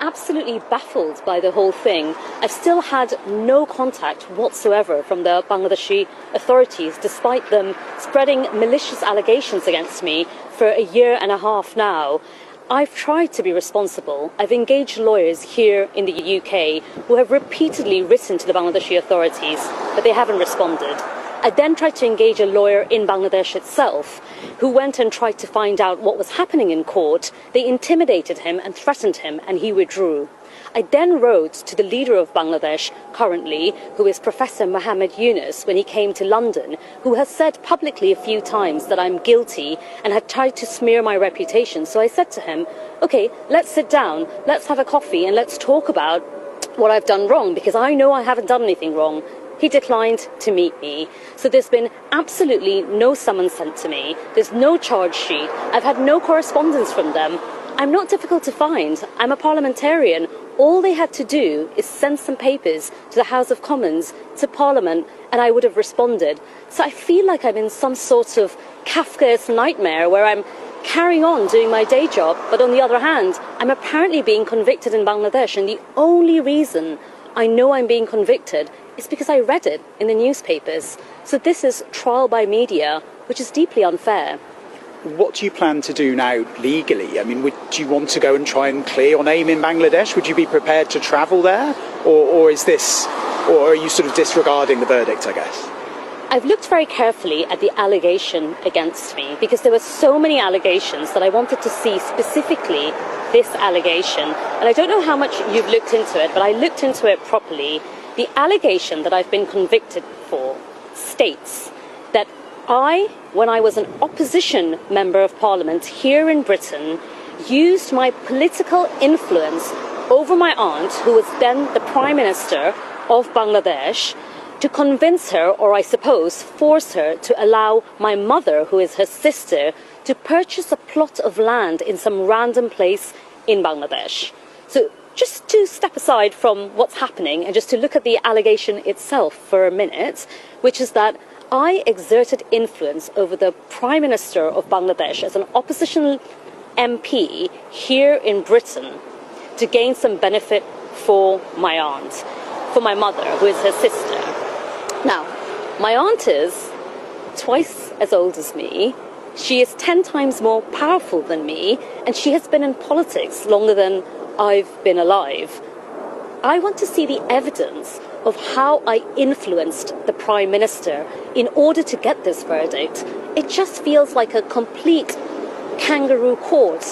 absolutely baffled by the whole thing. I've still had no contact whatsoever from the Bangladeshi authorities, despite them spreading malicious allegations against me for a year and a half now. I've tried to be responsible. I've engaged lawyers here in the UK who have repeatedly written to the Bangladeshi authorities, but they haven't responded. I then tried to engage a lawyer in Bangladesh itself, who went and tried to find out what was happening in court. They intimidated him and threatened him, and he withdrew. I then wrote to the leader of Bangladesh currently, who is Professor Muhammad Yunus, when he came to London, who has said publicly a few times that I'm guilty and had tried to smear my reputation. So I said to him, okay, let's sit down, let's have a coffee and let's talk about what I've done wrong, because I know I haven't done anything wrong. He declined to meet me. So there's been absolutely no summons sent to me. There's no charge sheet. I've had no correspondence from them. I'm not difficult to find. I'm a parliamentarian. All they had to do is send some papers to the House of Commons, to Parliament, and I would have responded. So I feel like I'm in some sort of Kafkaesque nightmare where I'm carrying on doing my day job, but on the other hand, I'm apparently being convicted in Bangladesh, and the only reason I know I'm being convicted is because I read it in the newspapers. So this is trial by media, which is deeply unfair. What do you plan to do now legally? I mean, do you want to go and try and clear your name in Bangladesh? Would you be prepared to travel there? Or are you sort of disregarding the verdict, I guess? I've looked very carefully at the allegation against me, because there were so many allegations that I wanted to see specifically this allegation. And I don't know how much you've looked into it, but I looked into it properly. The allegation that I've been convicted for states that when I was an opposition member of parliament here in Britain, used my political influence over my aunt, who was then the Prime Minister of Bangladesh, to convince her, or I suppose force her, to allow my mother, who is her sister, to purchase a plot of land in some random place in Bangladesh. So just to step aside from what's happening and just to look at the allegation itself for a minute, which is that I exerted influence over the Prime Minister of Bangladesh as an opposition MP here in Britain to gain some benefit for my aunt, for my mother, who is her sister. Now, my aunt is twice as old as me. She is 10 times more powerful than me, and she has been in politics longer than I've been alive. I want to see the evidence of how I influenced the Prime Minister in order to get this verdict. It just feels like a complete kangaroo court.